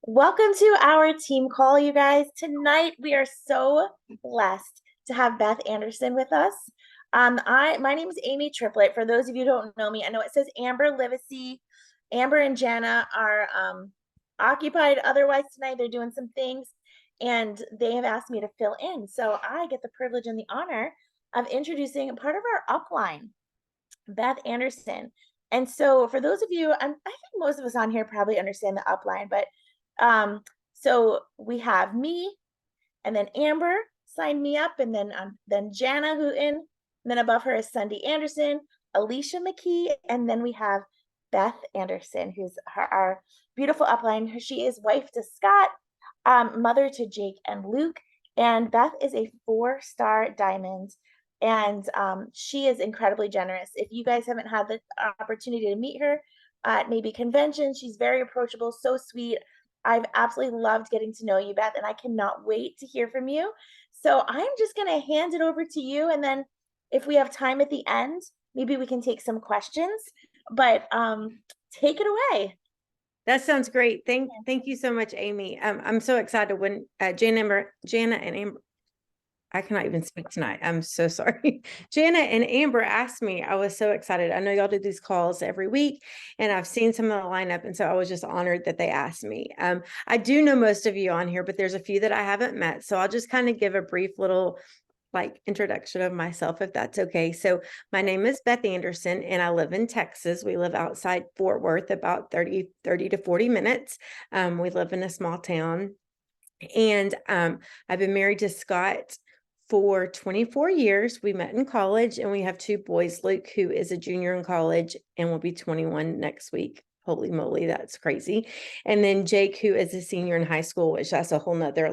Welcome to our team call, you guys. Tonight we are so blessed to have Beth Anderson with us. My name is Amy Triplett. For those of you who don't know me, I know it says Amber Livesey. Amber and Jana are occupied otherwise tonight. They're doing some things, and they have asked me to fill in. So I get the privilege and the honor of introducing part of our upline, Beth Anderson. And so for those of you, I think most of us on here probably understand the upline, but so we have me, and then Amber signed me up, and then Jana Hooten, and then above her is Sunday Anderson, Alicia McKee, and then we have Beth Anderson, who's our beautiful upline. She is wife to Scott, mother to Jake and Luke, and Beth is a 4-star diamond. And she is incredibly generous. If you guys haven't had the opportunity to meet her at maybe convention, she's very approachable, so sweet. I've absolutely loved getting to know you, Beth, and I cannot wait to hear from you. So I'm just going to hand it over to you. And then if we have time at the end, maybe we can take some questions. But take it away. That sounds great. Thank you so much, Amy. I'm so excited when Jana and Amber, I cannot even speak tonight. I'm so sorry. Jana and Amber asked me. I was so excited. I know y'all do these calls every week, and I've seen some of the lineup, and so I was just honored that they asked me. I do know most of you on here, but there's a few that I haven't met, so I'll just kind of give a brief little introduction of myself, if that's okay. So my name is Beth Anderson, and I live in Texas. We live outside Fort Worth, about 30 to 40 minutes. We live in a small town, and I've been married to Scott for 24 years. We met in college, and we have 2 boys. Luke, who is a junior in college and will be 21 next week. Holy moly, that's crazy. And then Jake, who is a senior in high school, which that's a whole nother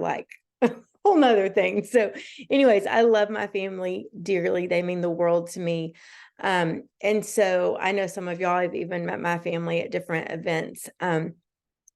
whole nother thing. So anyways, I love my family dearly. They mean the world to me. And so I know some of y'all have even met my family at different events.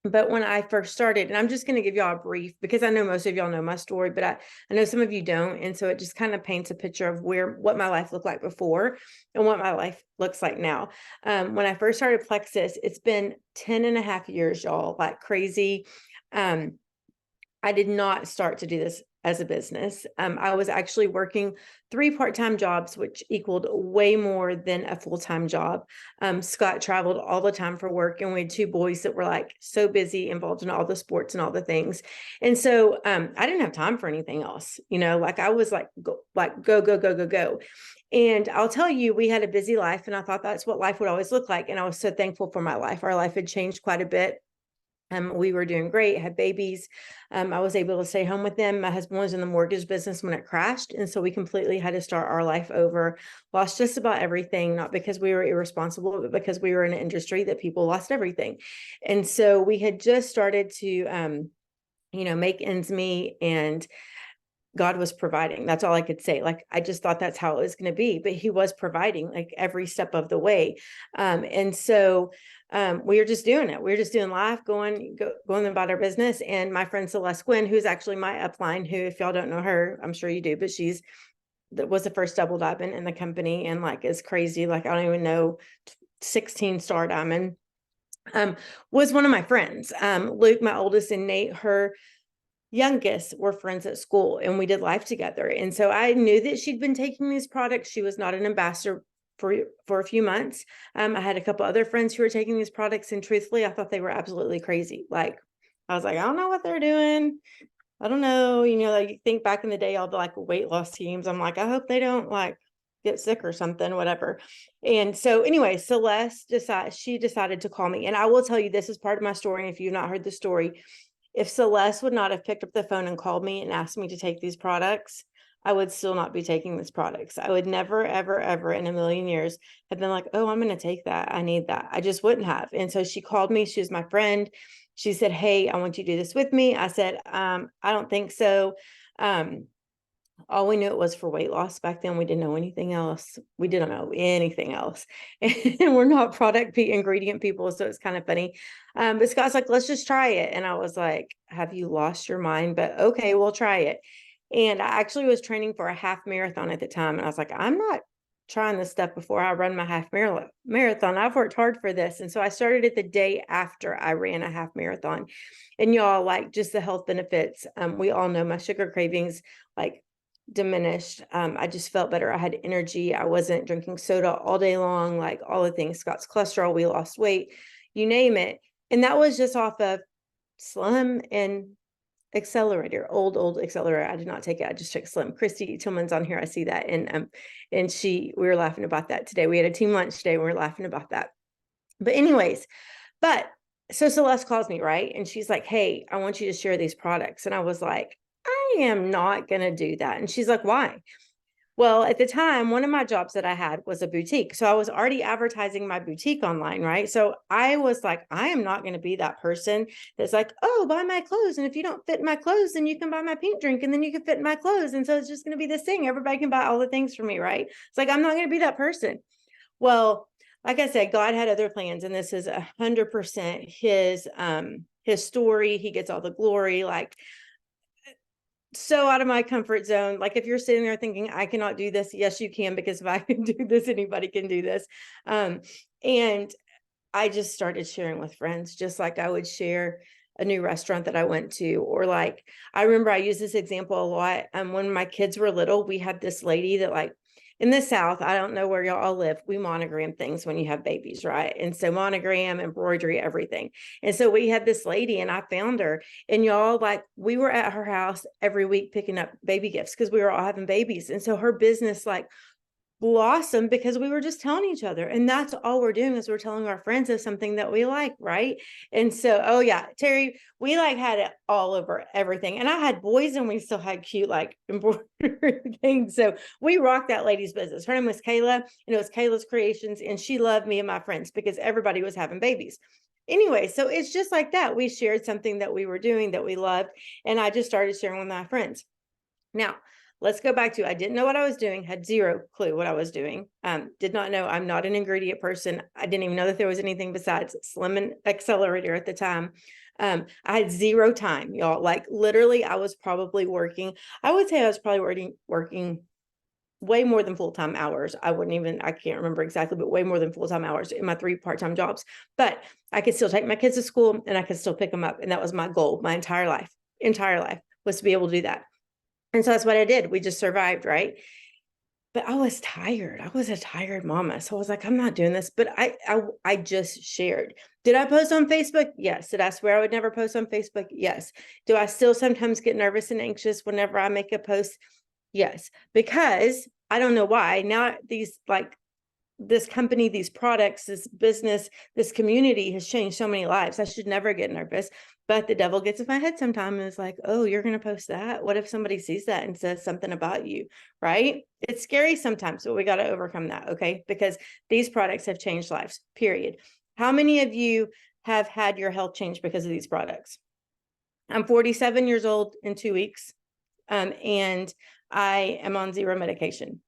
But when I first started, and I'm just going to give y'all a brief, because I know most of y'all know my story, but I know some of you don't. And so it just kind of paints a picture of what my life looked like before and what my life looks like now. When I first started Plexus, it's been 10 and a half years, y'all, like crazy. I did not start to do this as a business. I was actually working 3 part-time jobs, which equaled way more than a full-time job. Scott traveled all the time for work, and we had 2 boys that were like so busy, involved in all the sports and all the things. And so I didn't have time for anything else, like I was go. And I'll tell you, we had a busy life, and I thought that's what life would always look like. And I was so thankful for my life. Our life had changed quite a bit. We were doing great, had babies. I was able to stay home with them. My husband was in the mortgage business when it crashed. And so we completely had to start our life over, lost just about everything, not because we were irresponsible, but because we were in an industry that people lost everything. And so we had just started to, make ends meet, and God was providing. That's all I could say. I just thought that's how it was going to be, but he was providing every step of the way. And so we were just doing it. We were just doing life, going about our business. And my friend Celeste Gwynn, who's actually my upline, who, if y'all don't know her, I'm sure you do, but that was the first double diamond in the company, and is crazy. I don't even know, 16-star diamond, was one of my friends. Luke, my oldest, and Nate, her youngest, were friends at school, and we did life together. And so I knew that she'd been taking these products. She was not an ambassador for a few months. I had a couple other friends who were taking these products, and truthfully, I thought they were absolutely crazy. I was like, I don't know what they're doing. I don't know. You think back in the day, all the weight loss teams. I'm like, I hope they don't get sick or something, whatever. And so anyway, Celeste decided to call me. And I will tell you, this is part of my story. And if you've not heard the story, if Celeste would not have picked up the phone and called me and asked me to take these products, I would still not be taking these products. I would never, ever, ever in a million years have been like, oh, I'm going to take that. I need that. I just wouldn't have. And so she called me. She was my friend. She said, hey, I want you to do this with me. I said, I don't think so. All we knew it was for weight loss back then. We didn't know anything else. We didn't know anything else. And we're not ingredient people. So it's kind of funny. But Scott's like, let's just try it. And I was like, have you lost your mind? But okay, we'll try it. And I actually was training for a half marathon at the time. And I was like, I'm not trying this stuff before I run my half marathon. I've worked hard for this. And so I started it the day after I ran a half marathon. And y'all, like, just the health benefits. We all know my sugar cravings like diminished. I just felt better. I had energy. I wasn't drinking soda all day long, like all the things. Scott's cholesterol, we lost weight, you name it. And that was just off of Slim and Accelerator, old Accelerator. I did not take it. I just took Slim. Christy Tillman's on here. I see that. And we were laughing about that today. We had a team lunch today. And we were laughing about that. But anyways, so Celeste calls me, right? And she's like, hey, I want you to share these products. And I was like, I am not going to do that. And she's like, why? Well, at the time, one of my jobs that I had was a boutique. So I was already advertising my boutique online, right? So I was like, I am not going to be that person that's like, oh, buy my clothes. And if you don't fit my clothes, then you can buy my pink drink and then you can fit my clothes. And so it's just going to be this thing. Everybody can buy all the things for me, right? It's like, I'm not going to be that person. Well, like I said, God had other plans, and this is 100% his story. He gets all the glory. Like, so out of my comfort zone. Like, if you're sitting there thinking, I cannot do this, yes, you can, because if I can do this, anybody can do this. And I just started sharing with friends, just like I would share a new restaurant that I went to, or like, I remember I use this example a lot. When my kids were little, we had this lady that, like, in the South, I don't know where y'all all live, we monogram things when you have babies, right? And so monogram, embroidery, everything. And so we had this lady, and I found her, and y'all, like, we were at her house every week picking up baby gifts because we were all having babies. And so her business, like, blossom because we were just telling each other, and that's all we're doing, is we're telling our friends of something that we like, right? And so, oh yeah, Terry, we like had it all over everything. And I had boys, and we still had cute like embroidery things. So we rocked that lady's business. Her name was Kayla, and it was Kayla's Creations, and she loved me and my friends because everybody was having babies. Anyway, so it's just like that. We shared something that we were doing that we loved, and I just started sharing with my friends. Now, let's go back to, I didn't know what I was doing, had zero clue what I was doing. Did not know. I'm not an ingredient person. I didn't even know that there was anything besides Slim and Accelerator at the time. I had zero time, y'all. Like, literally, I was probably working. I would say I was probably working way more than full-time hours. I can't remember exactly, but way more than full-time hours in my 3 part-time jobs. But I could still take my kids to school, and I could still pick them up. And that was my goal, my entire life was to be able to do that. And so that's what I did. We just survived, right? But I was tired. I was a tired mama. So I was like, I'm not doing this. But I just shared. Did I post on Facebook? Yes. Did I swear I would never post on Facebook? Yes. Do I still sometimes get nervous and anxious whenever I make a post? Yes. Because I don't know why. Now these, like, this company, these products, this business, this community has changed so many lives. I should never get nervous, but the devil gets in my head sometimes, and is like, oh, you're going to post that? What if somebody sees that and says something about you, right? It's scary sometimes, but we got to overcome that, okay? Because these products have changed lives, period. How many of you have had your health change because of these products? I'm 47 years old in 2 weeks, and I am on zero medication.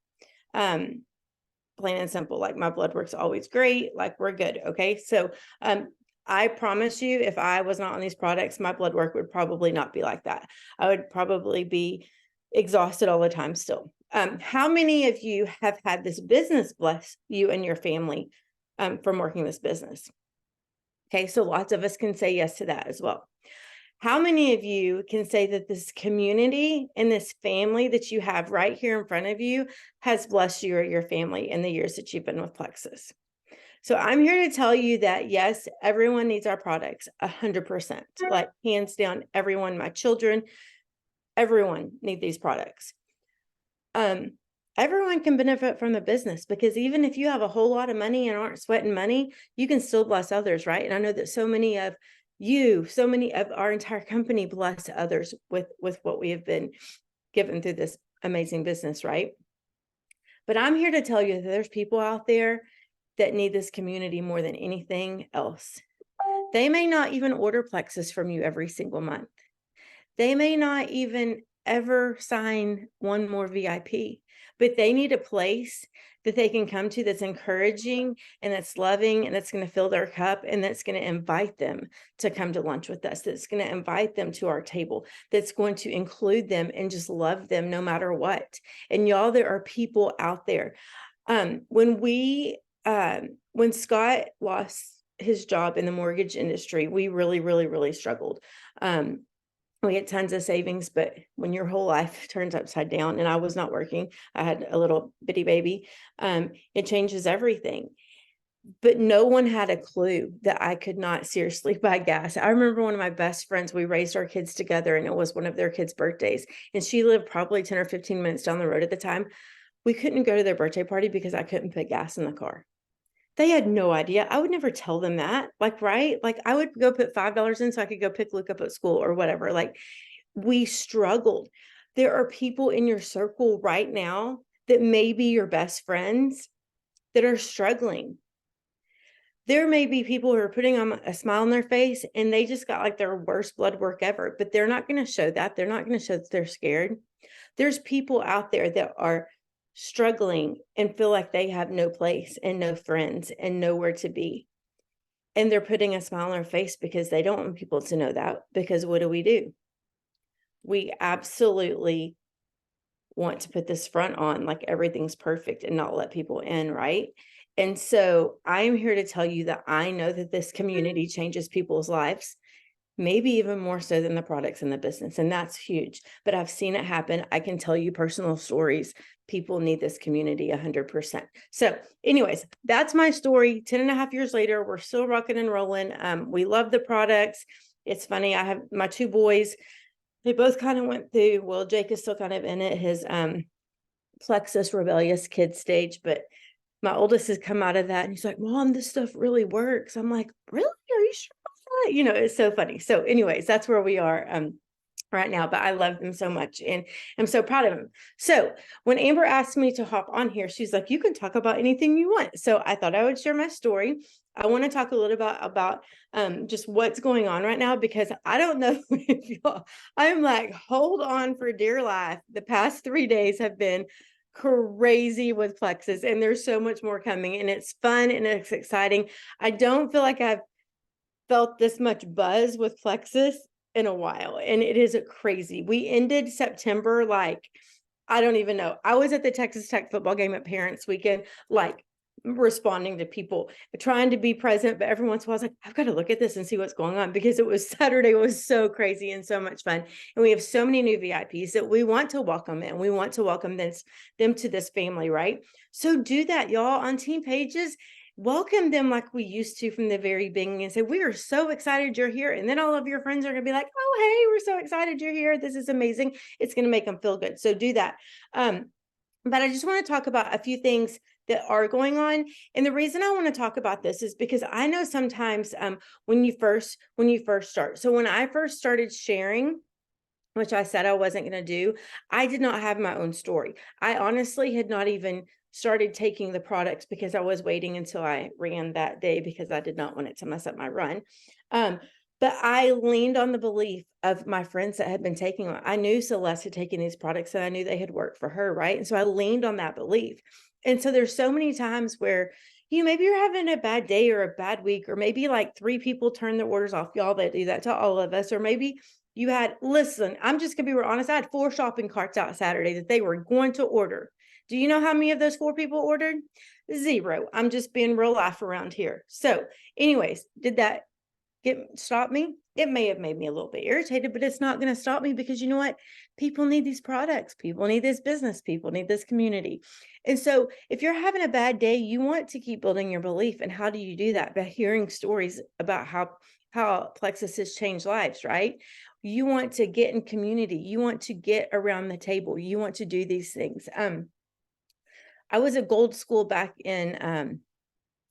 Plain and simple. Like, my blood work's always great. Like, we're good. Okay. So, I promise you, if I was not on these products, my blood work would probably not be like that. I would probably be exhausted all the time still. How many of you have had this business bless you and your family, from working this business? Okay. So lots of us can say yes to that as well. How many of you can say that this community and this family that you have right here in front of you has blessed you or your family in the years that you've been with Plexus? So I'm here to tell you that, yes, everyone needs our products 100%, like, hands down, everyone, my children, everyone need these products. Everyone can benefit from the business, because even if you have a whole lot of money and aren't sweating money, you can still bless others, right? And I know that so many of our entire company bless others with what we have been given through this amazing business, right? But I'm here to tell you that there's people out there that need this community more than anything else. They may not even order Plexus from you every single month. They may not even ever sign one more VIP, but they need a place that they can come to that's encouraging and that's loving and that's going to fill their cup and that's going to invite them to come to lunch with us, that's going to invite them to our table, that's going to include them and just love them no matter what. And y'all, there are people out there. When Scott lost his job in the mortgage industry, we really, really, really struggled. We had tons of savings, but when your whole life turns upside down, and I was not working, I had a little bitty baby, it changes everything. But no one had a clue that I could not seriously buy gas. I remember one of my best friends, we raised our kids together, and it was one of their kids' birthdays. And she lived probably 10 or 15 minutes down the road at the time. We couldn't go to their birthday party because I couldn't put gas in the car. They had no idea. I would never tell them that. Like, right? Like, I would go put $5 in so I could go pick Luke up at school or whatever. Like, we struggled. There are people in your circle right now that may be your best friends that are struggling. There may be people who are putting on a smile on their face and they just got like their worst blood work ever, but they're not going to show that. They're not going to show that they're scared. There's people out there that are struggling and feel like they have no place and no friends and nowhere to be. And they're putting a smile on their face because they don't want people to know that. Because what do? We absolutely want to put this front on like everything's perfect and not let people in, right? And so I'm here to tell you that I know that this community changes people's lives, maybe even more so than the products in the business. And that's huge. But I've seen it happen. I can tell you personal stories. People need this community 100%. So anyways, that's my story. 10 and a half years later, we're still rocking and rolling. We love the products. It's funny. I have my two boys. They both kind of went through, well, Jake is still kind of in it, his plexus rebellious kid stage, but my oldest has come out of that and he's like, Mom, this stuff really works. I'm like, really? Are you sure about that? You know, it's so funny. So anyways, that's where we are right now, but I love them so much and I'm so proud of them. So when Amber asked me to hop on here, she's like, you can talk about anything you want. So I thought I would share my story. I want to talk a little bit about just what's going on right now, because I don't know if y'all, I'm like, hold on for dear life. The past 3 days have been crazy with Plexus, and there's so much more coming, and it's fun and it's exciting. I don't feel like I've felt this much buzz with Plexus in a while, and it is crazy. We ended September like, I don't even know. I was at the Texas Tech football game at Parents Weekend, like responding to people, trying to be present, but every once in a while I was like, I've got to look at this and see what's going on, because it was Saturday. It was so crazy and so much fun. And we have so many new VIPs that we want to welcome in. We want to welcome them to this family, right? So do that, y'all, on team pages. Welcome them like we used to from the very beginning and say, we are so excited you're here. And then all of your friends are going to be like, oh, hey, we're so excited you're here. This is amazing. It's going to make them feel good. So do that. But I just want to talk about a few things that are going on. And the reason I want to talk about this is because I know sometimes when you first start. So when I first started sharing, which I said I wasn't going to do, I did not have my own story. I honestly had not even started taking the products because I was waiting until I ran that day, because I did not want it to mess up my run. But I leaned on the belief of my friends that had been taking them. I knew Celeste had taken these products and I knew they had worked for her, right? And so I leaned on that belief. And so there's so many times where maybe you're having a bad day or a bad week, or maybe like 3 people turn their orders off. Y'all, that do that to all of us. Or maybe you had, listen, I'm just gonna be real honest. I had 4 shopping carts out Saturday that they were going to order. Do you know how many of those 4 people ordered? 0. I'm just being real life around here. So anyways, did that stop me? It may have made me a little bit irritated, but it's not going to stop me, because you know what? People need these products. People need this business. People need this community. And so if you're having a bad day, you want to keep building your belief. And how do you do that? By hearing stories about how Plexus has changed lives, right? You want to get in community. You want to get around the table. You want to do these things. I was at Gold School back in,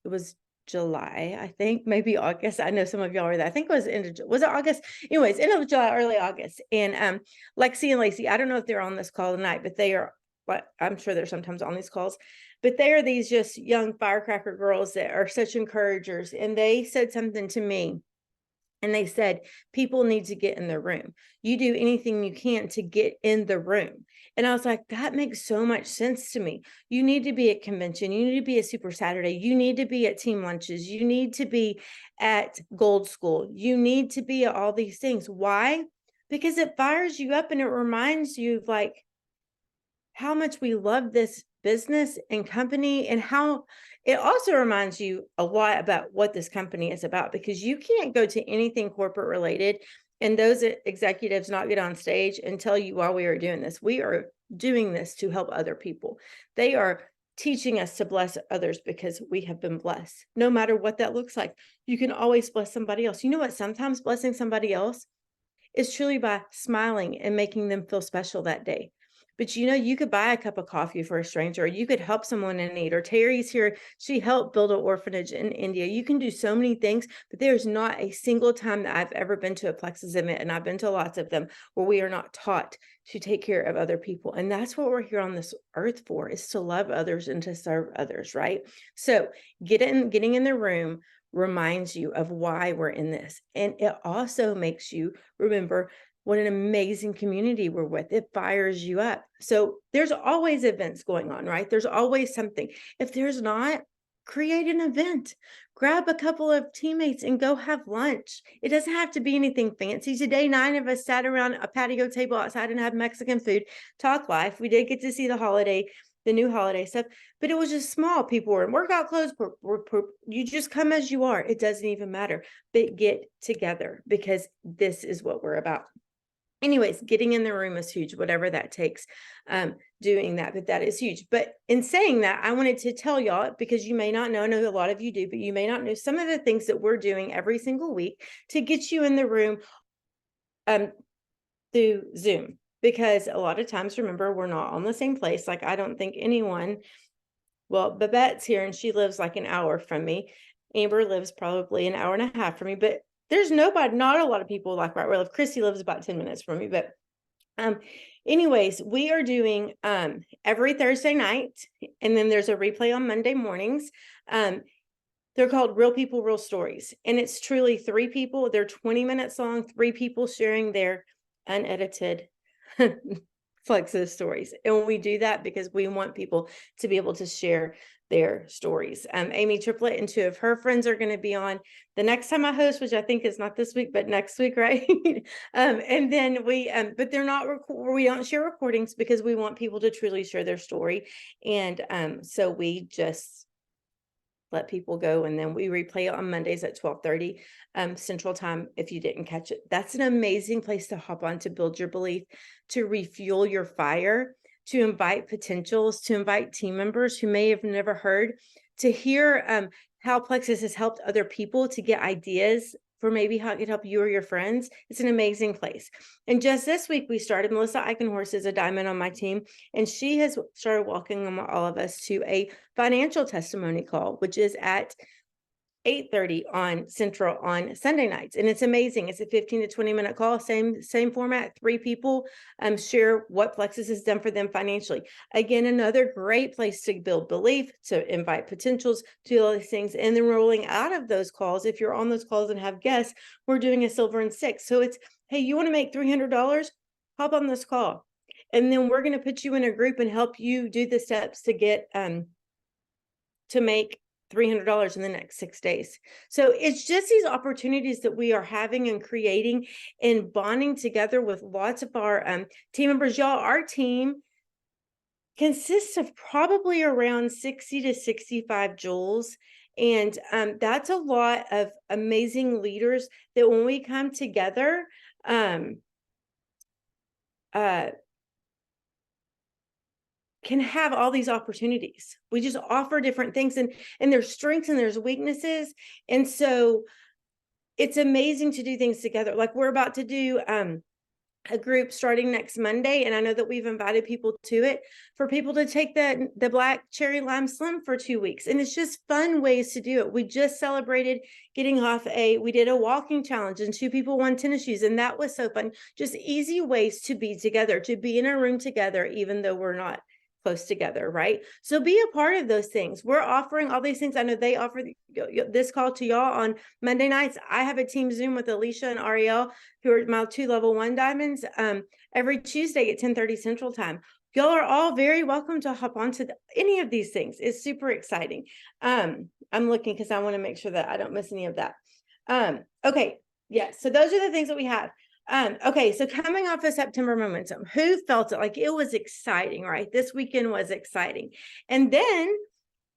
it was July, I think, maybe August. I know some of y'all were there. I think it was was it August? Anyways, end of July, early August. And Lexi and Lacey, I don't know if they're on this call tonight, but they are, but I'm sure they're sometimes on these calls. But they are these just young firecracker girls that are such encouragers. And they said something to me. And they said, people need to get in the room. You do anything you can to get in the room. And I was like, that makes so much sense to me. You need to be at convention. You need to be at Super Saturday. You need to be at team lunches. You need to be at Gold School. You need to be at all these things. Why? Because it fires you up and it reminds you of like how much we love this business and company, and how it also reminds you a lot about what this company is about, because you can't go to anything corporate related and those executives not get on stage and tell you why we are doing this. We are doing this to help other people. They are teaching us to bless others because we have been blessed. No matter what that looks like, you can always bless somebody else. You know what? Sometimes blessing somebody else is truly by smiling and making them feel special that day. But you could buy a cup of coffee for a stranger, or you could help someone in need. Or Terry's here, she helped build an orphanage in India. You can do so many things, but there's not a single time that I've ever been to a Plexus event, and I've been to lots of them, where we are not taught to take care of other people. And that's what we're here on this earth for, is to love others and to serve others, right? So getting in the room reminds you of why we're in this. And it also makes you remember what an amazing community we're with. It fires you up. So there's always events going on, right? There's always something. If there's not, create an event. Grab a couple of teammates and go have lunch. It doesn't have to be anything fancy. Today, 9 of us sat around a patio table outside and had Mexican food, talk life. We did get to see the new holiday stuff, but it was just small. People were in workout clothes. You just come as you are. It doesn't even matter, but get together, because this is what we're about. Anyways, getting in the room is huge, whatever that takes, doing that, but that is huge. But in saying that, I wanted to tell y'all, because you may not know, I know a lot of you do, but you may not know some of the things that we're doing every single week to get you in the room through Zoom. Because a lot of times, remember, we're not on the same place. Like, I don't think anyone, well, Babette's here and she lives like an hour from me. Amber lives probably an hour and a half from me, but there's not a lot of people like right where I live. Chrissy lives about 10 minutes from me, but anyways, we are doing every Thursday night, and then there's a replay on Monday mornings. They're called Real People, Real Stories, and it's truly 3 people. They're 20 minutes long, 3 people sharing their unedited Flex's stories. And we do that because we want people to be able to share their stories. Amy Triplet and 2 of her friends are going to be on the next time I host, which I think is not this week, but next week, right? And then but they're not, we don't share recordings because we want people to truly share their story. And so we just let people go, and then we replay it on Mondays at 12:30 Central Time if you didn't catch it. That's an amazing place to hop on, to build your belief, to refuel your fire, to invite potentials, to invite team members who may have never heard, to hear how Plexus has helped other people, to get ideas for maybe how it could help you or your friends. It's an amazing place. And just this week, we started, Melissa Eichenhorst is a diamond on my team, and she has started welcoming all of us to a financial testimony call, which is at 8:30 on Central on Sunday nights. And it's amazing. It's a 15 to 20 minute call, same format, 3 people share what Plexus has done for them financially. Again, another great place to build belief, to invite potentials, to do all these things. And then rolling out of those calls, if you're on those calls and have guests, we're doing a silver and 6. So it's, hey, you want to make $300? Hop on this call. And then we're going to put you in a group and help you do the steps to get to make $300 in the next 6 days. So it's just these opportunities that we are having and creating and bonding together with lots of our team members. Y'all, our team consists of probably around 60 to 65 joules. And that's a lot of amazing leaders that when we come together, can have all these opportunities. We just offer different things, and there's strengths and there's weaknesses. And so it's amazing to do things together. Like, we're about to do a group starting next Monday, and I know that we've invited people to it, for people to take the Black Cherry Lime Slim for 2 weeks. And it's just fun ways to do it. We just celebrated getting off we did a walking challenge, and 2 people won tennis shoes, and that was so fun. Just easy ways to be together, to be in a room together, even though we're not close together, right? So be a part of those things. We're offering all these things. I know they offer this call to y'all on Monday nights. I have a team Zoom with Alicia and Ariel, who are my 2 level 1 diamonds, every Tuesday at 10:30 Central Time. Y'all are all very welcome to hop onto any of these things. It's super exciting. I'm looking because I want to make sure that I don't miss any of that. Okay. Yeah. So those are the things that we have. Okay, so coming off of September momentum, who felt it? Like it was exciting, right? This weekend was exciting. And then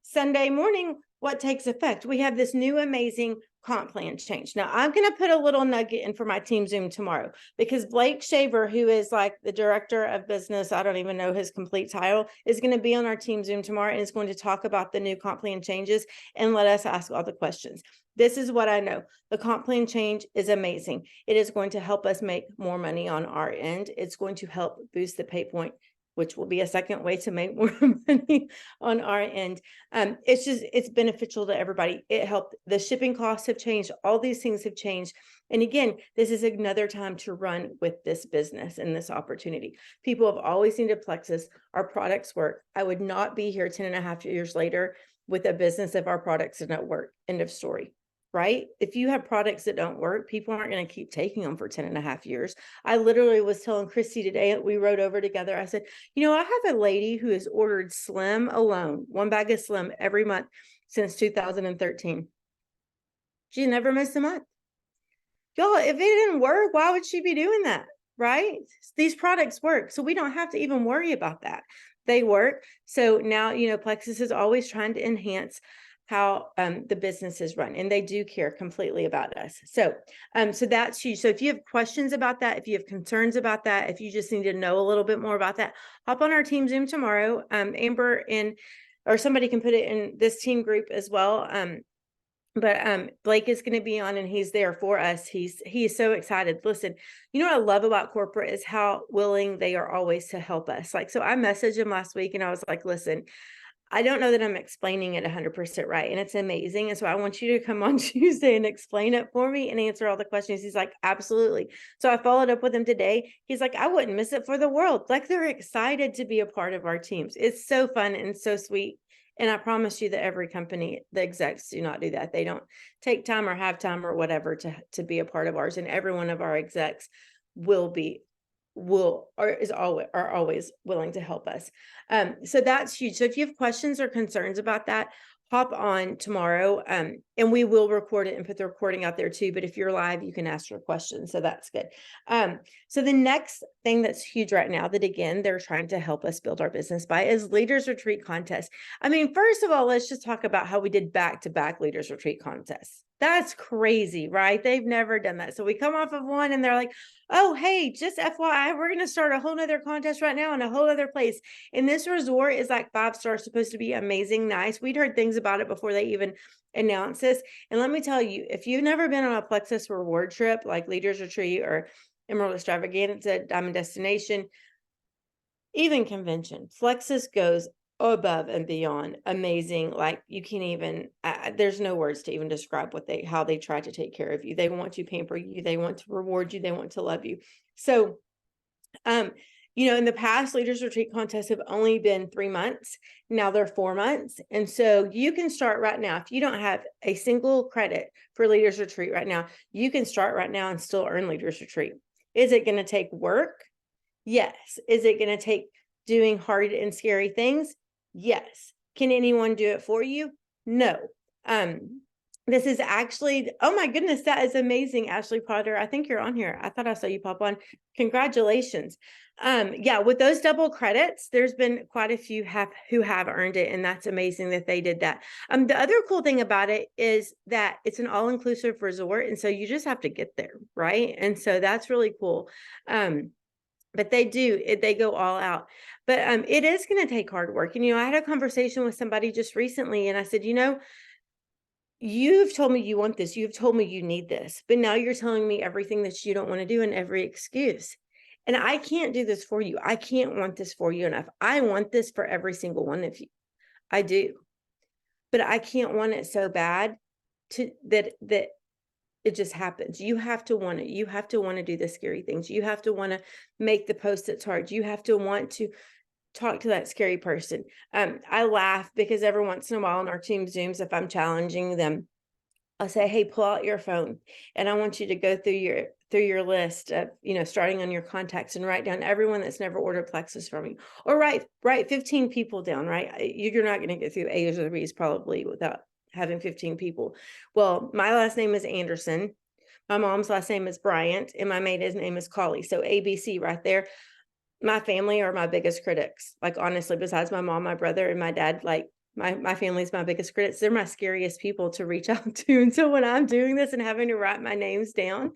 Sunday morning, what takes effect? We have this new amazing comp plan change. Now, I'm going to put a little nugget in for my team Zoom tomorrow because Blake Shaver, who is like the director of business, I don't even know his complete title, is going to be on our team Zoom tomorrow and is going to talk about the new comp plan changes and let us ask all the questions. This is what I know. The comp plan change is amazing. It is going to help us make more money on our end. It's going to help boost the pay point, which will be a second way to make more money on our end. It's beneficial to everybody. It helped. The shipping costs have changed. All these things have changed. And again, this is another time to run with this business and this opportunity. People have always needed Plexus. Our products work. I would not be here 10 and a half years later with a business if our products did not work. End of story. Right? If you have products that don't work, people aren't going to keep taking them for 10 and a half years. I literally was telling Christy today, we rode over together. I said, I have a lady who has ordered Slim alone, one bag of Slim every month since 2013. She never missed a month. Y'all, if it didn't work, why would she be doing that? Right? These products work. So we don't have to even worry about that. They work. So now, Plexus is always trying to enhance how the business is run, and they do care completely about us. So that's huge. So if you have questions about that, if you have concerns about that, if you just need to know a little bit more about that, hop on our team Zoom tomorrow. Amber or somebody can put it in this team group as well. But Blake is going to be on, and he's there for us. He is so excited. Listen, what I love about corporate is how willing they are always to help us. Like, so I messaged him last week and I was like, listen, I don't know that I'm explaining it 100% right. And it's amazing. And so I want you to come on Tuesday and explain it for me and answer all the questions. He's like, absolutely. So I followed up with him today. He's like, I wouldn't miss it for the world. Like, they're excited to be a part of our teams. It's so fun and so sweet. And I promise you that every company, the execs do not do that. They don't take time or have time or whatever to be a part of ours. And every one of our execs are always willing to help us. So that's huge. So if you have questions or concerns about that, hop on tomorrow, and we will record it and put the recording out there too. But if you're live, you can ask your questions. So that's good. So the next thing that's huge right now that, again, they're trying to help us build our business by is Leaders Retreat Contest. I mean, first of all, let's just talk about how we did back-to-back Leaders Retreat contests. That's crazy, right? They've never done that. So we come off of one and they're like, oh, hey, just FYI, we're going to start a whole nother contest right now in a whole other place. And this resort is like 5 stars, supposed to be amazing, nice. We'd heard things about it before they even announced this. And let me tell you, if you've never been on a Plexus reward trip, like Leaders Retreat or Emerald Extravaganza, Diamond Destination, even convention, Plexus goes above and beyond amazing. Like, you can't even there's no words to even describe how they try to take care of you. They want to pamper you, they want to reward you, they want to love you. So in the past, Leaders Retreat contests have only been 3 months. Now they're 4 months. And so you can start right now. If you don't have a single credit for Leaders Retreat right now, you can start right now and still earn Leaders Retreat. Is it going to take work? Yes. Is it going to take doing hard and scary things? Yes. Can anyone do it for you? No. This is actually, oh my goodness, that is amazing, Ashley Potter. I think you're on here. I thought I saw you pop on. Congratulations. With those double credits, there's been quite a few who have earned it, and that's amazing that they did that. The other cool thing about it is that it's an all-inclusive resort, and so you just have to get there, right? And so that's really cool. But they go all out. But it is going to take hard work. And, I had a conversation with somebody just recently, and I said, you've told me you want this. You've told me you need this. But now you're telling me everything that you don't want to do and every excuse. And I can't do this for you. I can't want this for you enough. I want this for every single one of you. I do. But I can't want it so bad that it just happens. You have to want it. You have to want to do the scary things. You have to want to make the post that's hard. You have to want to talk to that scary person. I laugh because every once in a while on our team Zooms, if I'm challenging them, I'll say, hey, pull out your phone and I want you to go through your list of, starting on your contacts and write down everyone that's never ordered Plexus from you, or write 15 people down, right? You're not going to get through A's or B's probably without having 15 people. Well, my last name is Anderson. My mom's last name is Bryant and my maiden name is Colley. So ABC right there. My family are my biggest critics. Like, honestly, besides my mom, my brother, and my dad, like my family's my biggest critics. They're my scariest people to reach out to. And so when I'm doing this and having to write my names down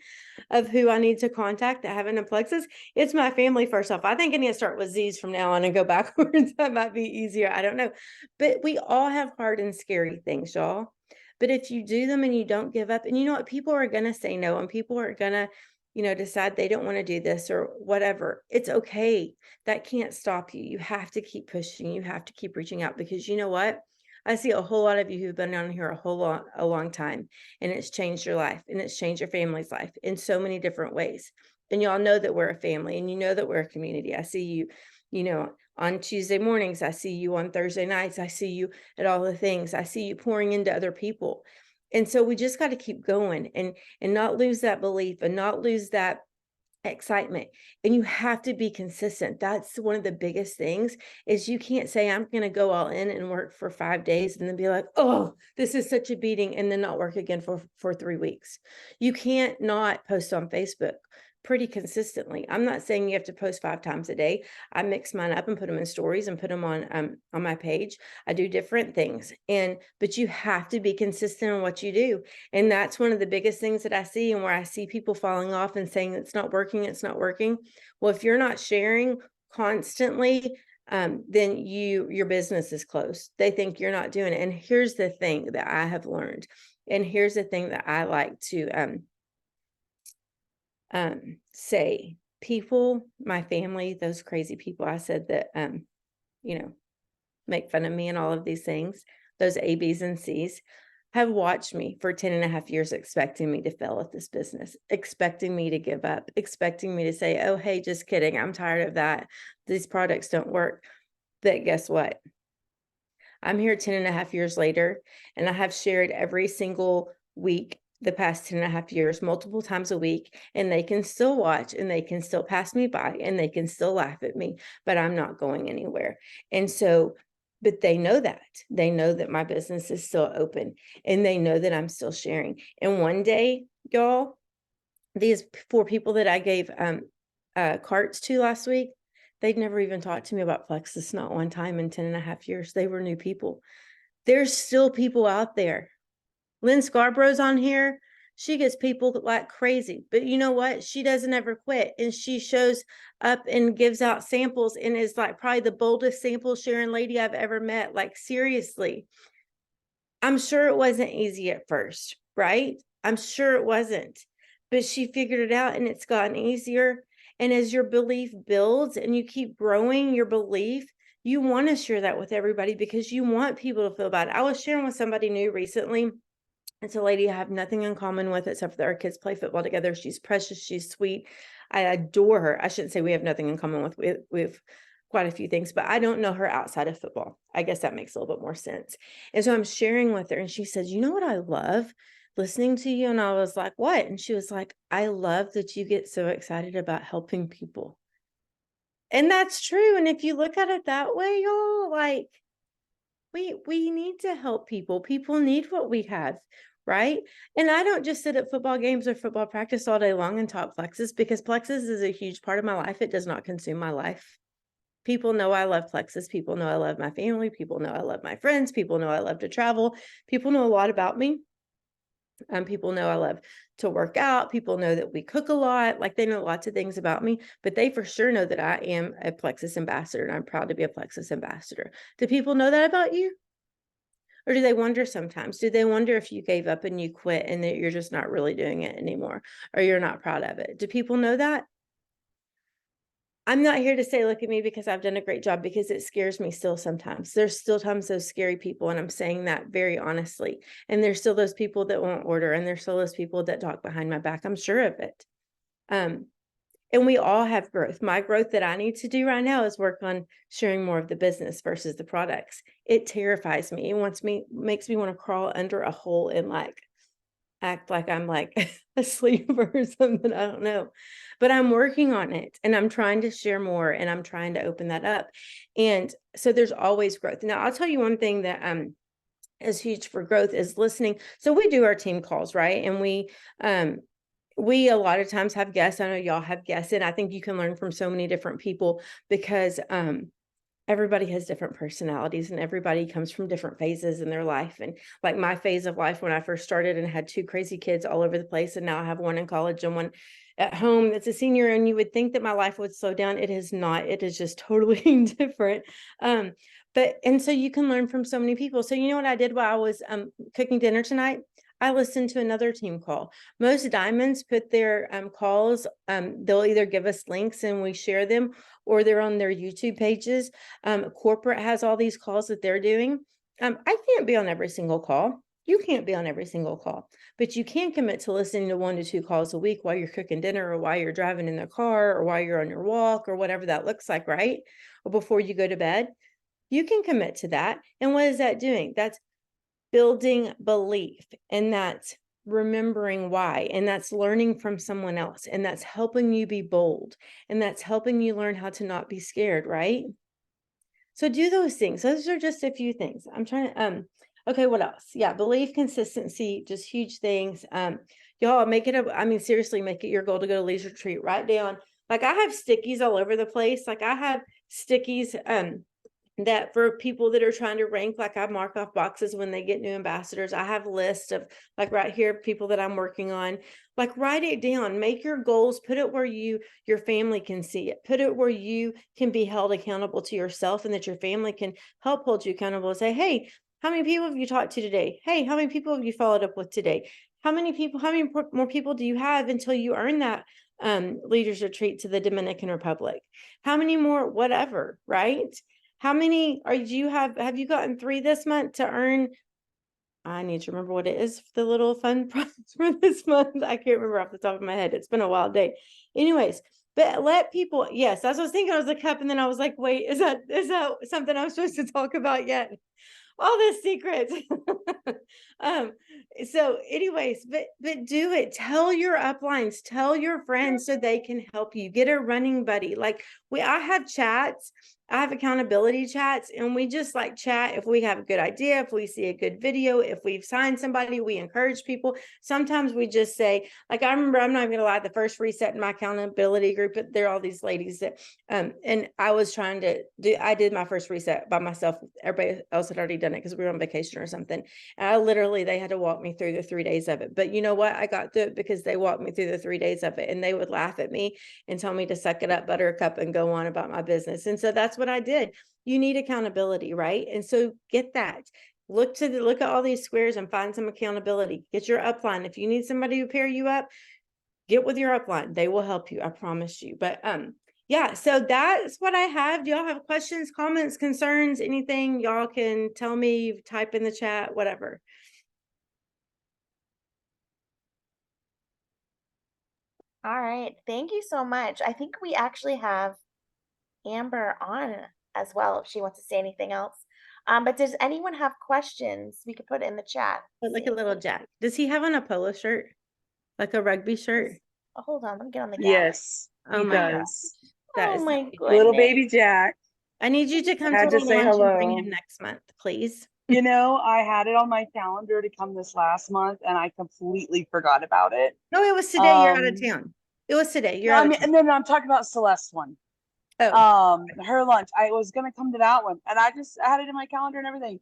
of who I need to contact that have an plexus, it's my family first off. I think I need to start with Z's from now on and go backwards. That might be easier. I don't know. But we all have hard and scary things, y'all. But if you do them and you don't give up, and you know what, people are going to say no, and people are going to, decide they don't want to do this or whatever. It's okay. That can't stop you. You have to keep pushing. You have to keep reaching out, because you know what? I see a whole lot of you who've been on here a long time, and it's changed your life, and it's changed your family's life in so many different ways. And y'all know that we're a family, and you know that we're a community. I see you, on Tuesday mornings. I see you on Thursday nights. I see you at all the things. I see you pouring into other people. And so we just got to keep going and not lose that belief and not lose that excitement. And you have to be consistent. That's one of the biggest things, is you can't say, I'm going to go all in and work for 5 days and then be like, oh, this is such a beating, and then not work again for 3 weeks. You can't not post on Facebook pretty consistently. I'm not saying you have to post 5 times a day. I mix mine up and put them in stories and put them on my page. I do different things, but you have to be consistent in what you do. And that's one of the biggest things that I see, and where I see people falling off and saying it's not working, it's not working. Well, if you're not sharing constantly, then your business is closed. They think you're not doing it. And here's the thing that I have learned, and here's the thing that I like to say. People, my family, those crazy people I said that make fun of me and all of these things, those A, B's, and C's, have watched me for 10 and a half years, expecting me to fail at this business, expecting me to give up, expecting me to say, oh, hey, just kidding, I'm tired of that, these products don't work. But guess what? I'm here 10 and a half years later, and I have shared every single week the past 10 and a half years, multiple times a week, and they can still watch, and they can still pass me by, and they can still laugh at me, but I'm not going anywhere. And so, but they know that my business is still open, and they know that I'm still sharing. And one day, y'all, these 4 people that I gave carts to last week, they'd never even talked to me about Plexus, not one time in 10 and a half years. They were new people. There's still people out there. Lynn Scarborough's on here. She gets people like crazy, but you know what? She doesn't ever quit, and she shows up and gives out samples, and is like probably the boldest sample sharing lady I've ever met. Like, seriously, I'm sure it wasn't easy at first, right? I'm sure it wasn't, but she figured it out, and it's gotten easier. And as your belief builds and you keep growing your belief, you want to share that with everybody, because you want people to feel bad. I was sharing with somebody new recently. It's a lady I have nothing in common with, except for that our kids play football together. She's precious. She's sweet. I adore her. I shouldn't say we have nothing in common with. We have quite a few things, but I don't know her outside of football. I guess that makes a little bit more sense. And so I'm sharing with her, and she says, you know what I love? Listening to you. And I was like, what? And she was like, I love that you get so excited about helping people. And that's true. And if you look at it that way, y'all, like, we need to help people. People need what we have, right? And I don't just sit at football games or football practice all day long and talk Plexus, because Plexus is a huge part of my life. It does not consume my life. People know I love Plexus. People know I love my family. People know I love my friends. People know I love to travel. People know a lot about me. People know I love to work out. People know that we cook a lot. Like, they know lots of things about me, but they for sure know that I am a Plexus ambassador, and I'm proud to be a Plexus ambassador. Do people know that about you? Or do they wonder sometimes? Do they wonder if you gave up and you quit and that you're just not really doing it anymore, or you're not proud of it? Do people know that? I'm not here to say, look at me, because I've done a great job, because it scares me still sometimes. There's still times those scary people, and I'm saying that very honestly. And there's still those people that won't order, and there's still those people that talk behind my back. I'm sure of it. And we all have growth. My growth that I need to do right now is work on sharing more of the business versus the products. It terrifies me. It makes me want to crawl under a hole and like act like I'm like asleep or something. I don't know, but I'm working on it, and I'm trying to share more, and I'm trying to open that up. And so there's always growth. Now, I'll tell you one thing that is huge for growth is listening. So we do our team calls, right? And we we a lot of times have guests. I know y'all have guests, and I think you can learn from so many different people because everybody has different personalities and everybody comes from different phases in their life. And like my phase of life when I first started and had two crazy kids all over the place, and now I have one in college and one at home that's a senior, and you would think that my life would slow down. It is not. It is just totally different. But and so you can learn from so many people. So you know what I did while I was cooking dinner tonight? I listened to another team call. Most diamonds put their calls, they'll either give us links and we share them, or they're on their YouTube pages. Corporate has all these calls that they're doing. I can't be on every single call. You can't be on every single call, but you can commit to listening to 1 to 2 calls a week while you're cooking dinner, or while you're driving in the car, or while you're on your walk, or whatever that looks like, right? Or before you go to bed. You can commit to that. And what is that doing? That's building belief, and that's remembering why, and that's learning from someone else, and that's helping you be bold, and that's helping you learn how to not be scared, right? So do those things. Those are just a few things. I'm trying to okay, what else? Yeah, belief, consistency, just huge things. Y'all make it I mean, seriously, make it your goal to go to leisure retreat. Write down, like I have stickies all over the place. Like I have stickies that for people that are trying to rank, like I mark off boxes when they get new ambassadors. I have a list of, like right here, people that I'm working on. Like write it down, make your goals, put it where your family can see it, put it where you can be held accountable to yourself, and that your family can help hold you accountable and say, hey, how many people have you talked to today? Hey, how many people have you followed up with today? How many more people do you have until you earn that leaders retreat to the Dominican Republic? How many more, whatever, right? How many have you gotten 3 this month to earn? I need to remember what it is, the little fun prize for this month. I can't remember off the top of my head. It's been a wild day. Anyways, but let people, yes, that's what I was thinking. I was like, cup, and then I was like, wait, is that something I'm supposed to talk about yet? All the secrets. um so anyways, but do it. Tell your uplines, tell your friends, so they can help you. Get a running buddy. Like I have chats, I have accountability chats, and we just like chat if we have a good idea, if we see a good video, if we've signed somebody, we encourage people. Sometimes we just say, like, I remember, I'm not even gonna lie, the first reset in my accountability group, there are all these ladies that and I was trying to I did my first reset by myself. Everybody else had already done it because we were on vacation or something. And they had to walk me through the 3 days of it. But you know what? I got through it because they walked me through the 3 days of it, and they would laugh at me and tell me to suck it up, buttercup, and go on about my business. And so that's what I did. You need accountability, right? And so get that. Look at all these squares and find some accountability. Get your upline. If you need somebody to pair you up, get with your upline. They will help you. I promise you. But yeah, so that's what I have. Do y'all have questions, comments, concerns, anything? Y'all can tell me, type in the chat, whatever. All right. Thank you so much. I think we actually have Amber on as well if she wants to say anything else. But does anyone have questions? We could put it in the chat. But like a little Jack. Does he have on a polo shirt? Like a rugby shirt? Oh, hold on. Let me get on the gallery. Yes, Oh he my God. does. That Oh is my so cute. Little goodness. baby Jack. I need you to come to Had to Little say Lunch and bring hello. him next month, please. You know, I had it on my calendar to come this last month and I completely forgot about it. No, it was today. You're out of town. It was today. You're No, out I of mean, town. no, I'm talking about Celeste's one. Oh, Her lunch. I was gonna come to that one, and I had it in my calendar and everything.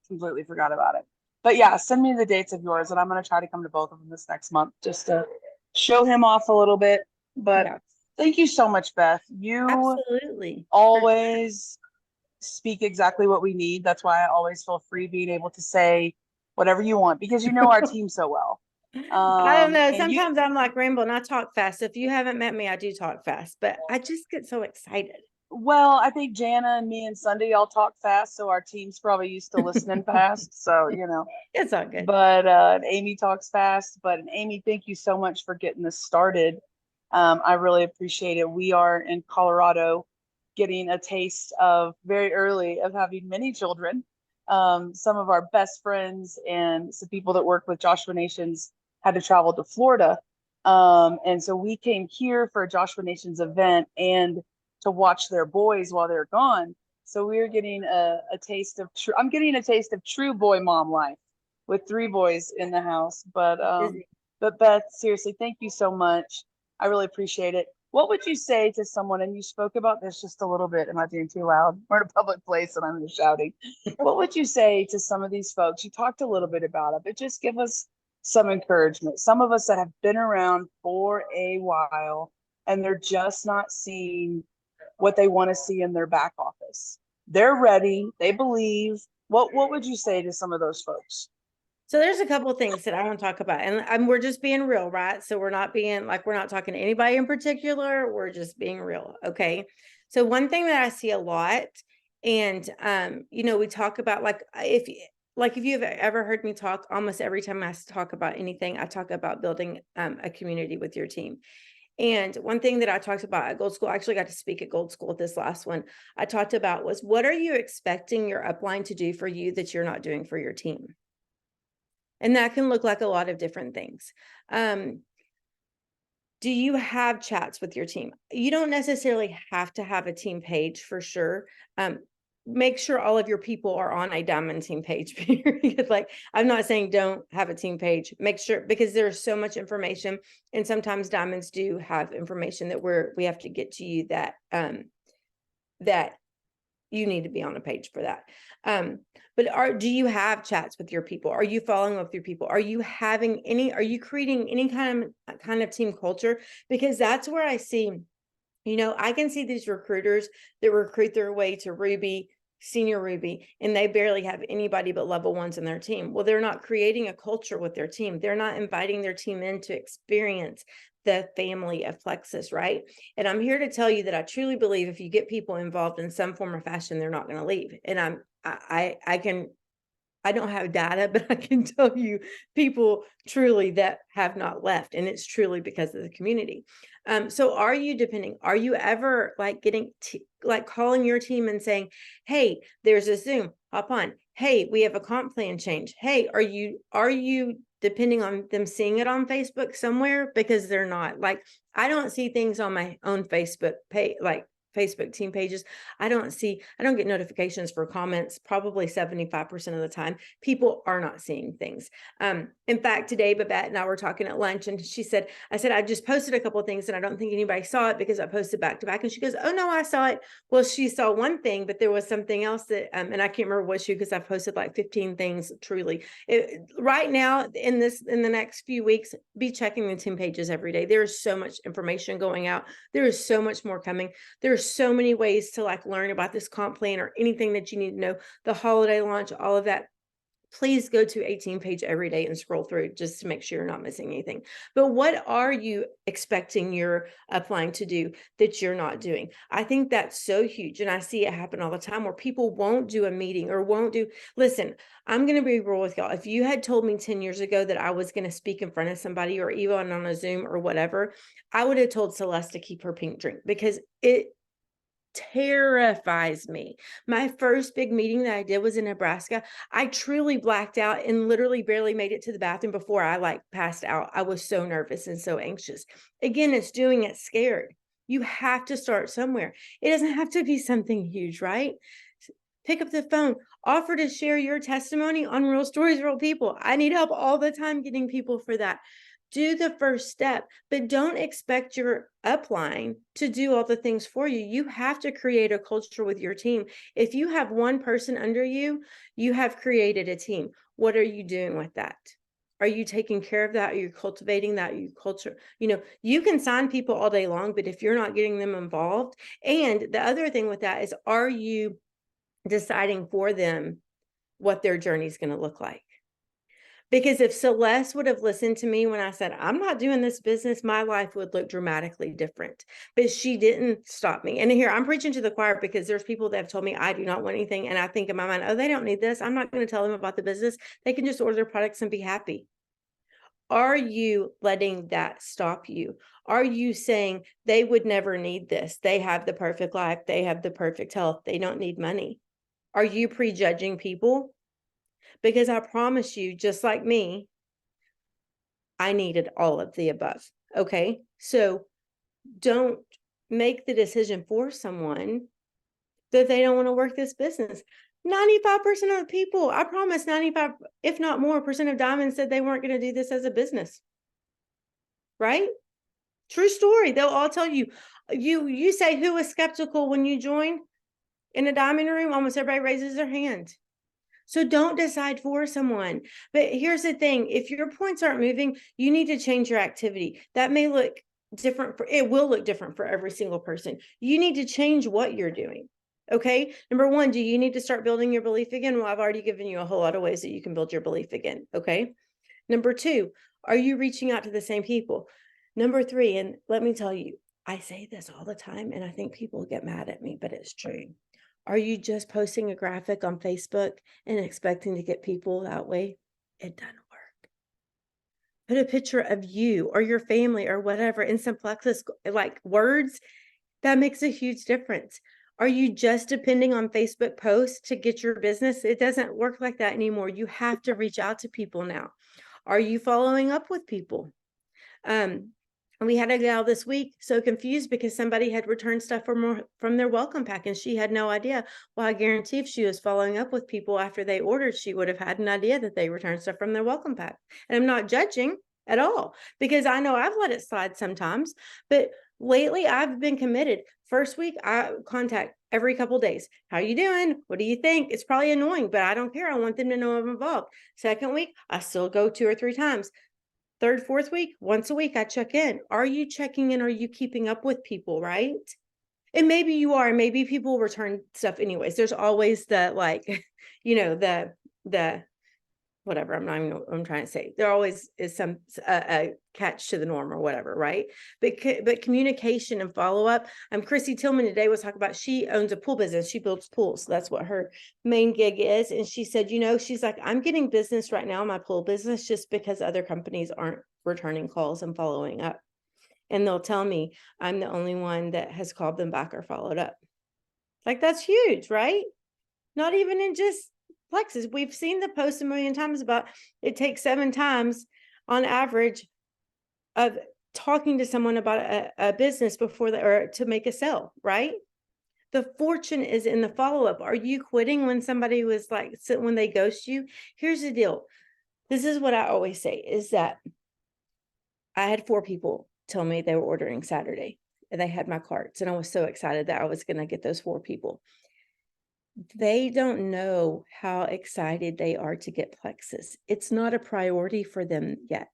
Completely forgot about it. But yeah, send me the dates of yours, and I'm gonna try to come to both of them this next month just to show him off a little bit. But yeah, thank you so much, Beth. You absolutely. always speak exactly what we need. That's why I always feel free being able to say whatever you want, because you know our team so well. I don't know. And you, Sometimes I'm like Rainbow and I talk fast. If you haven't met me, I do talk fast, but I just get so excited. well, I think Jana and me and Sunday all talk fast, so our team's probably used to listening fast. So, you know, It's all good. but Amy talks fast. But Amy, thank you so much for getting this started. I really appreciate it. We are in Colorado getting a taste of very early of having many children. Some of our best friends and some people that work with Joshua Nations had to travel to Florida. And so we came here for a Joshua Nations event and to watch their boys while they're gone. So we are getting a taste of I'm getting a taste of true boy mom life with 3 boys in the house. But But Beth, seriously, thank you so much. I really appreciate it. What would you say to someone, and you spoke about this just a little bit, am I being too loud? We're in a public place and I'm just shouting. What would you say to some of these folks? You talked a little bit about it, but just give us some encouragement. Some of us that have been around for a while and they're just not seeing what they want to see in their back office. They're ready, they believe. What would you say to some of those folks? So there's a couple of things that I want to talk about, and we're just being real, right? So we're not being like, we're not talking to anybody in particular. We're just being real. Okay. So one thing that I see a lot, and we talk about if you've ever heard me talk, almost every time I talk about anything, I talk about building a community with your team. And one thing that I talked about at Gold School, I actually got to speak at Gold School at this last one, I talked about was, what are you expecting your upline to do for you that you're not doing for your team? And that can look like a lot of different things. Do you have chats with your team? You don't necessarily have to have a team page for sure. Make sure all of your people are on a diamond team page, period. Like, I'm not saying don't have a team page. Make sure, because there's so much information, and sometimes diamonds do have information that we have to get to you that that you need to be on a page for that. But do you have chats with your people? Are you following up with your people? Are you creating any kind of team culture? Because that's where I see, I can see these recruiters that recruit their way to Ruby, senior Ruby, and they barely have anybody but level ones in their team. Well, they're not creating a culture with their team. They're not inviting their team in to experience the family of Plexus, right? And I'm here to tell you that I truly believe if you get people involved in some form or fashion, they're not going to leave. And I don't have data, but I can tell you people truly that have not left, and it's truly because of the community. So are you ever like calling your team and saying, hey, there's a Zoom, hop on. Hey, we have a comp plan change. Hey, are you depending on them seeing it on Facebook somewhere? Because they're not. Like, I don't see things on my own Facebook page, like Facebook team pages. I don't get notifications for comments probably 75% of the time. People are not seeing things. In fact, today, Babette and I were talking at lunch, and I said, I just posted a couple of things and I don't think anybody saw it because I posted back to back. And she goes, oh no, I saw it. Well, she saw one thing, but there was something else that, and I can't remember what because I've posted like 15 things truly. Right now in the next few weeks, be checking the team pages every day. There is so much information going out. There is so much more coming. There's so many ways to learn about this comp plan or anything that you need to know, the holiday launch, all of that. Please go to a team page every day and scroll through just to make sure you're not missing anything. But what are you expecting your upline to do that you're not doing? I think that's so huge. And I see it happen all the time where people won't do a meeting or listen, I'm going to be real with y'all. If you had told me 10 years ago that I was going to speak in front of somebody or even on a Zoom or whatever, I would have told Celeste to keep her pink drink because it terrifies me. My first big meeting that I did was in Nebraska. I truly blacked out and literally barely made it to the bathroom before I passed out. I was so nervous and so anxious. Again, it's doing it scared. You have to start somewhere. It doesn't have to be something huge, right? Pick up the phone, offer to share your testimony on Real Stories, Real People. I need help all the time getting people for that. Do the first step, but don't expect your upline to do all the things for you. You have to create a culture with your team. If you have one person under you, you have created a team. What are you doing with that? Are you taking care of that? Are you cultivating that? Are you culture? You can sign people all day long, but if you're not getting them involved, and the other thing with that is, are you deciding for them what their journey is going to look like? Because if Celeste would have listened to me when I said, I'm not doing this business, my life would look dramatically different. But she didn't stop me. And here I'm preaching to the choir because there's people that have told me I do not want anything. And I think in my mind, oh, they don't need this. I'm not going to tell them about the business. They can just order their products and be happy. Are you letting that stop you? Are you saying they would never need this? They have the perfect life. They have the perfect health. They don't need money. Are you prejudging people? Because I promise you, just like me, I needed all of the above. Okay. So don't make the decision for someone that they don't want to work this business. 95% of the people, I promise 95, if not more percent of diamonds said they weren't going to do this as a business. right? True story. They'll all tell you. You say who was skeptical when you join in a diamond room, almost everybody raises their hand. So don't decide for someone. But here's the thing, if your points aren't moving, you need to change your activity. That may look different it will look different for every single person. You need to change what you're doing. Okay. Number one, do you need to start building your belief again? Well, I've already given you a whole lot of ways that you can build your belief again. Okay. Number two, are you reaching out to the same people? Number three, and let me tell you, I say this all the time, and I think people get mad at me, but it's true. Are you just posting a graphic on Facebook and expecting to get people that way? It doesn't work. Put a picture of you or your family or whatever in some plexus, like words, that makes a huge difference. Are you just depending on Facebook posts to get your business? It doesn't work like that anymore. You have to reach out to people now. Are you following up with people? We had a gal this week so confused because somebody had returned stuff from their welcome pack and she had no idea. Well, I guarantee if she was following up with people after they ordered, she would have had an idea that they returned stuff from their welcome pack. And I'm not judging at all because I know I've let it slide sometimes, but lately I've been committed. First week, I contact every couple days. How you doing? What do you think? It's probably annoying, but I don't care. I want them to know I'm involved. Second week, I still go 2 or 3 times. Third, fourth week, once a week, I check in. Are you checking in? Are you keeping up with people, right? And maybe you are, maybe people return stuff anyways. There's always the the whatever, I'm not even know what I'm trying to say. There always is some a catch to the norm or whatever, right? But communication and follow-up. Chrissy Tillman today was talking about, she owns a pool business. She builds pools. So that's what her main gig is. And she said, she's like, I'm getting business right now in my pool business just because other companies aren't returning calls and following up. And they'll tell me I'm the only one that has called them back or followed up. Like, that's huge, right? Not even in just Plexus. We've seen the post a million times about it takes 7 times on average of talking to someone about a business before or to make a sale, right? The fortune is in the follow-up. Are you quitting when somebody was like, when they ghost you? Here's the deal. This is what I always say is that I had 4 people tell me they were ordering Saturday and they had my carts and I was so excited that I was going to get those 4 people. They don't know how excited they are to get Plexus. It's not a priority for them yet.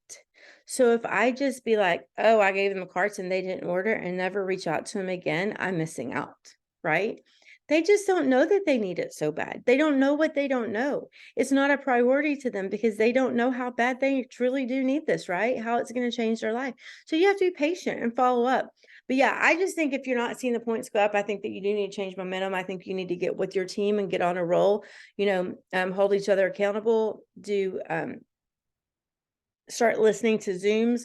So if I just be like, oh, I gave them the carts and they didn't order and never reach out to them again, I'm missing out, right? They just don't know that they need it so bad. They don't know what they don't know. It's not a priority to them because they don't know how bad they truly do need this, right? How it's going to change their life. So you have to be patient and follow up. But yeah, I just think if you're not seeing the points go up, I think that you do need to change momentum. I think you need to get with your team and get on a roll, hold each other accountable, start listening to Zooms,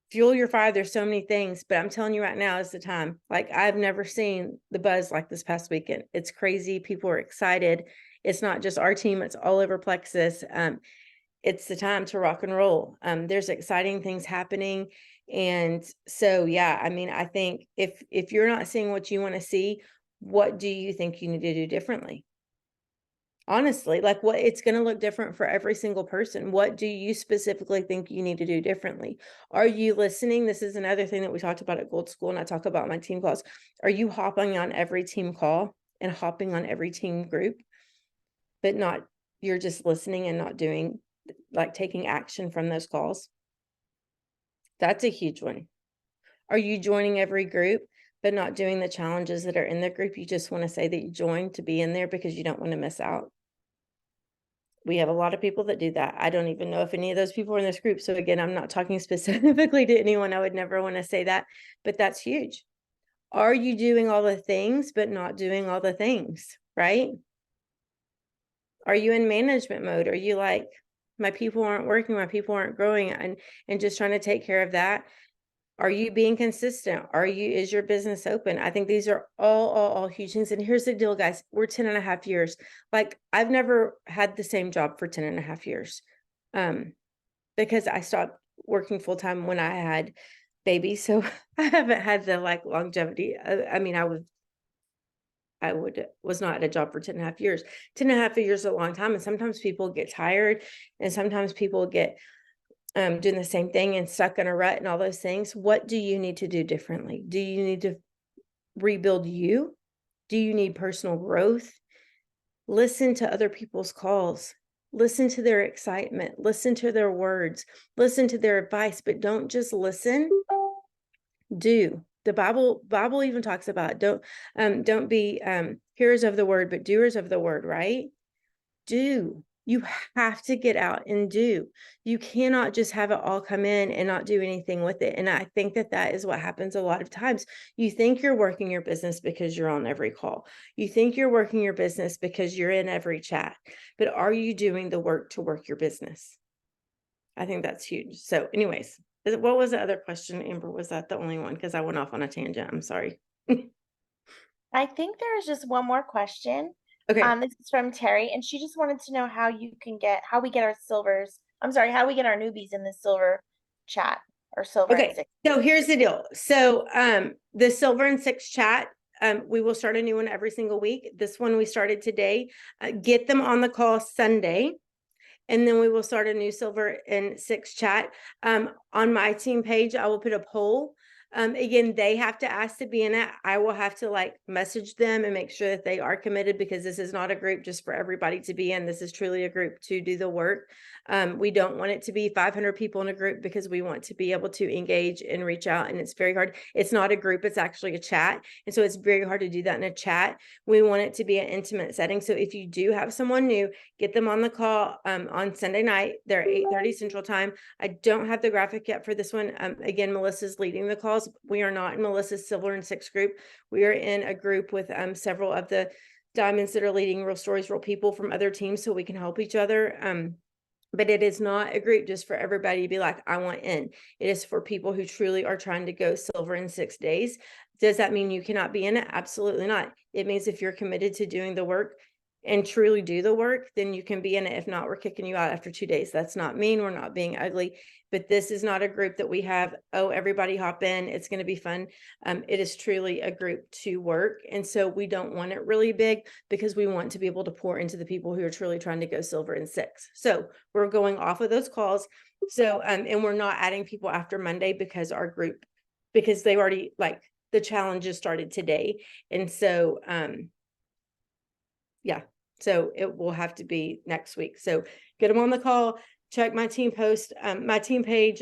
fuel your fire. There's so many things, but I'm telling you right now is the time. Like, I've never seen the buzz like this past weekend. It's crazy. People are excited. It's not just our team. It's all over Plexus. It's the time to rock and roll. There's exciting things happening. And so, yeah, I think if you're not seeing what you want to see, what do you think you need to do differently? Honestly, like, what it's going to look different for every single person. What do you specifically think you need to do differently? Are you listening? This is another thing that we talked about at Gold School, and I talk about my team calls. Are you hopping on every team call and hopping on every team group, but you're just listening and not doing, like, taking action from those calls? That's a huge one. Are you joining every group, but not doing the challenges that are in the group? You just want to say that you joined to be in there because you don't want to miss out. We have a lot of people that do that. I don't even know if any of those people are in this group. So again, I'm not talking specifically to anyone. I would never want to say that, but that's huge. Are you doing all the things, but not doing all the things, right? Are you in management mode? Are you like, my people aren't working, my people aren't growing, and just trying to take care of that? Are you being consistent? Is your business open? I think these are all huge things. And here's the deal, guys. We're 10 and a half years. Like, I've never had the same job for 10 and a half years. Because I stopped working full time when I had babies. So I haven't had the longevity. I was not at a job for 10 and a half years. 10 and a half years is a long time. And sometimes people get tired and sometimes people get doing the same thing and stuck in a rut and all those things. What do you need to do differently? Do you need to rebuild you? Do you need personal growth? Listen to other people's calls. Listen to their excitement. Listen to their words. Listen to their advice, but don't just listen. Do. The Bible even talks about don't be hearers of the word, but doers of the word, right? Do. You have to get out and do. You cannot just have it all come in and not do anything with it. And I think that is what happens a lot of times. You think you're working your business because you're on every call. You think you're working your business because you're in every chat. But are you doing the work to work your business? I think that's huge. So anyways, what was the other question, Amber? Was that the only one? Because I went off on a tangent. I'm sorry. I think there's just one more question. Okay. This is from Terry, and she just wanted to know how we get our silvers. I'm sorry, how we get our newbies in the silver chat or silver and Okay, six. so here's the deal. So the Silver and Six chat, we will start a new one every single week. This one we started today. Get them on the call Sunday, and then we will start a new Silver and Six chat. On my team page, I will put a poll. Again, they have to ask to be in it. I will have to like message them and make sure that they are committed, because this is not a group just for everybody to be in. This is truly a group to do the work. We don't want it to be 500 people in a group, because we want to be able to engage and reach out. And it's very hard. It's not a group, it's actually a chat. And so it's very hard to do that in a chat. We want it to be an intimate setting. So if you do have someone new, get them on the call on Sunday night. They're 8:30 Central Time. I don't have the graphic yet for this one. Again, Melissa's leading the calls. We are not in Melissa's Silver and Six group. We are in a group with several of the diamonds that are leading Real Stories, Real People from other teams, so we can help each other. But it is not a group just for everybody to be like, I want in. It is for people who truly are trying to go silver in 6 days. Does that mean you cannot be in it? Absolutely not. It means if you're committed to doing the work and truly do the work, then you can be in it. If not, we're kicking you out after 2 days. That's not mean. We're not being ugly, but this is not a group that we have, oh, everybody hop in, it's going to be fun. It is truly a group to work. And so we don't want it really big, because we want to be able to pour into the people who are truly trying to go silver in 6. So we're going off of those calls. So, and we're not adding people after Monday, because because they already, like, the challenges started today. And so, yeah. So it will have to be next week. So get them on the call, check my team post, my team page,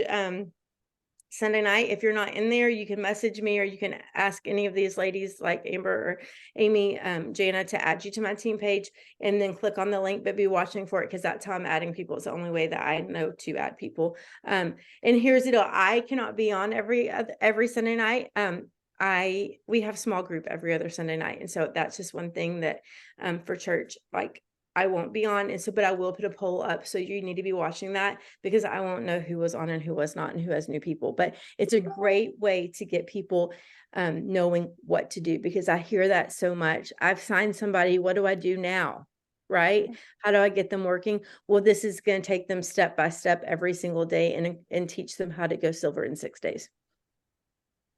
Sunday night. If you're not in there, you can message me, or you can ask any of these ladies like Amber or Amy, Jana, to add you to my team page, and then click on the link, but be watching for it, because that's how I'm adding people. It's the only way that I know to add people. And here's the deal. I cannot be on every Sunday night. We have small group every other Sunday night. And so that's just one thing that, for church, like, I won't be on. And so, but I will put a poll up. So you need to be watching that, because I won't know who was on and who was not, and who has new people. But it's a great way to get people knowing what to do, because I hear that so much. I've signed somebody. What do I do now? Right? How do I get them working? Well, this is going to take them step by step every single day, and teach them how to go silver in 6 days.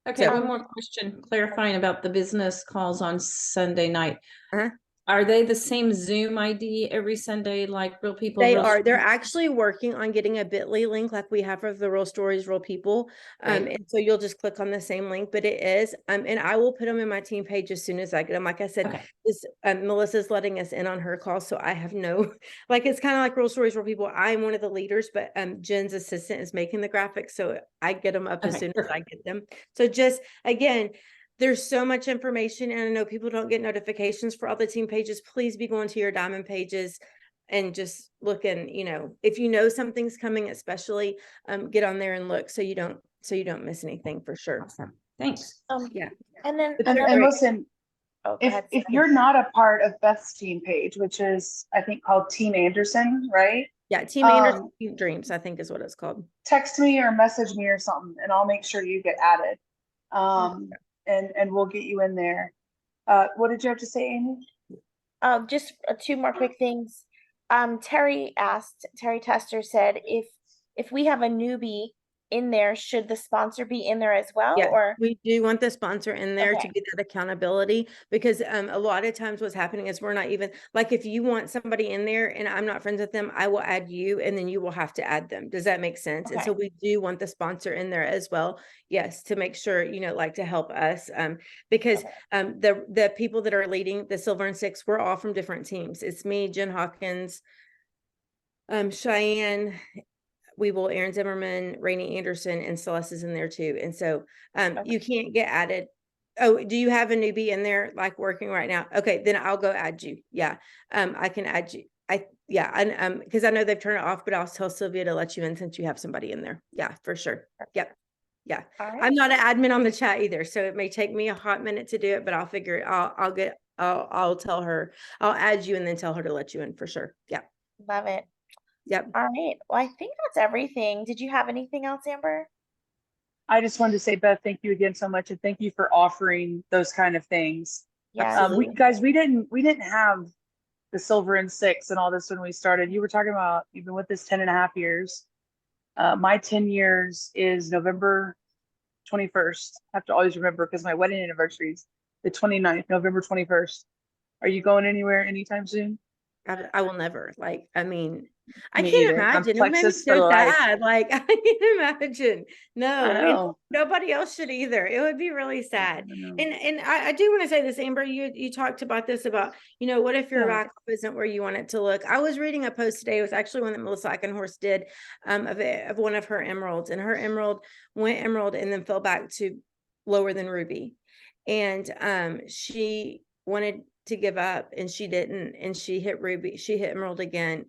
Okay, one more question, clarifying about the business calls on Sunday night. Are they the same Zoom ID every Sunday, like Real People? They are. They're actually working on getting a bit.ly link like we have for the Real Stories, Real People. And so you'll just click on the same link, but it is. And I will put them in my team page as soon as I get them. Like I said, this Melissa's letting us in on her call. So I have no, like, it's kind of like Real Stories, Real People. I'm one of the leaders, but Jen's assistant is making the graphics. So I get them up as soon as I get them. So just, again, there's so much information, and I know people don't get notifications for all the team pages. Please be going to your diamond pages and just looking, if you know something's coming, especially get on there and look, so you don't miss anything, for sure. Awesome. Thanks. Yeah. And then And listen, if you're not a part of Beth's team page, which is, I think, called Team Anderson, right? Yeah, Team Anderson Dreams, I think is what it's called. Text me or message me or something, and I'll make sure you get added. And we'll get you in there. What did you have to say, Amy? Just 2 more quick things. Terry Tester said, if we have a newbie in there, should the sponsor be in there as well? Yeah, Or we do want the sponsor in there to okay. get that accountability, because a lot of times what's happening is we're not even, like, if you want somebody in there and I'm not friends with them, I will add you and then you will have to add them. Does that make sense? And so Okay. we do want the sponsor in there as well. Yes, to make sure, like, to help us, because Okay. the people that are leading the Silver and Six, we're all from different teams. It's me, Jen Hawkins, Cheyenne, Aaron Zimmerman, Rainey Anderson, and Celeste is in there too. And so Okay. you can't get added. Oh, do you have a newbie in there like working right now? Okay, then I'll go add you. Yeah. I can add you. Because I know they've turned it off, but I'll tell Sylvia to let you in since you have somebody in there. Yeah, for sure. Yep. Yeah. All right. I'm not an admin on the chat either, so it may take me a hot minute to do it, but I'll figure it. I'll tell her, I'll add you and then tell her to let you in for sure. Yeah. Love it. Yep. All right. Well, I think that's everything. Did you have anything else, Amber? I just wanted to say, Beth, thank you again so much, and thank you for offering those kind of things. Yeah. We didn't have the Silver and Six and all this when we started. You were talking about you've been with us 10.5 years. My 10 years is November 21st. I have to always remember because my wedding anniversary is the 29th, November 21st. Are you going anywhere anytime soon? I will never, like, I mean, I Me can't either. I'm imagine. It would make me Plexus for so life. sad. Like, I can't imagine. No, I and know. nobody else should either. It would be really sad. I know. And I do want to say this, Amber, you talked about this about, what if your Yeah. back isn't where you want it to look? I was reading a post today. It was actually one that Melissa Eichenhorst did, of one of her emeralds, and her emerald went emerald and then fell back to lower than ruby. And she wanted to give up and she didn't, and she hit emerald again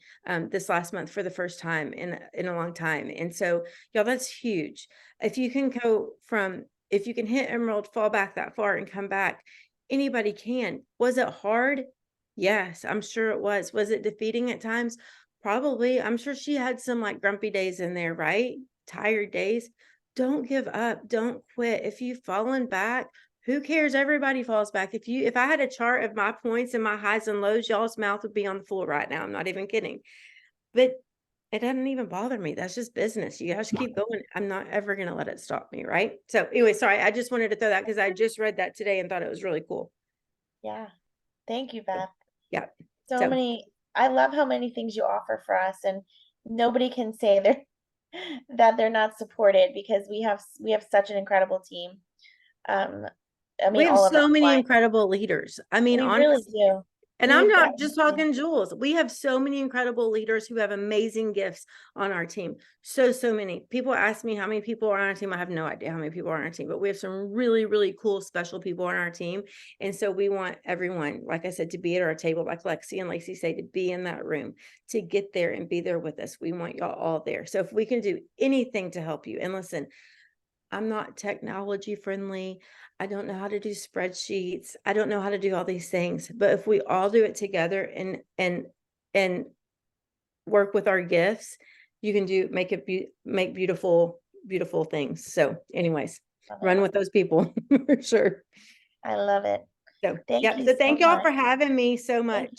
this last month for the first time in a long time. And so, y'all, that's huge. If you can hit emerald, fall back that far and come back, anybody can. Was it hard? Yes, I'm sure it was. Was it defeating at times? Probably. I'm sure she had some like grumpy days in there, right? Tired days. Don't give up. Don't quit. If you've fallen back, who cares? Everybody falls back. If I had a chart of my points and my highs and lows, y'all's mouth would be on the floor right now. I'm not even kidding. But it doesn't even bother me. That's just business. You guys keep going. I'm not ever going to let it stop me. Right. So anyway, sorry. I just wanted to throw that because I just read that today and thought it was really cool. Yeah. Thank you, Beth. Yeah. So many, I love how many things you offer for us, and nobody can say that they're not supported, because we have such an incredible team. I mean, we have all of so our many clients, incredible leaders. I mean, we honestly, really do. and We I'm have not got just them. talking jewels. We have so many incredible leaders who have amazing gifts on our team. So many. People ask me how many people are on our team. I have no idea how many people are on our team, but we have some really, really cool, special people on our team. And so we want everyone, like I said, to be at our table, like Lexi and Lacey say, to be in that room, to get there and be there with us. We want y'all all there. So if we can do anything to help you, and listen, I'm not technology friendly. I don't know how to do spreadsheets. I don't know how to do all these things, but if we all do it together and work with our gifts, you can make beautiful things. So anyways, run with those people for sure. I love it. So thank you so thank y'all much for having me so much.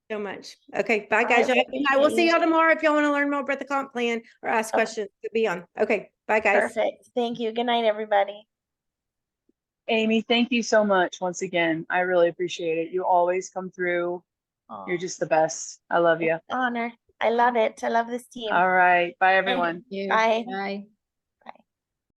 So much. Okay, bye guys. I will see y'all tomorrow if y'all want to learn more about the comp plan or ask questions to be on. Okay, bye guys. Perfect. Thank you. Good night, everybody. Amy, thank you so much once again. I really appreciate it. You always come through. Aww. You're just the best. I love you. Honor. I love it. I love this team. All right. Bye, everyone. Bye. Bye.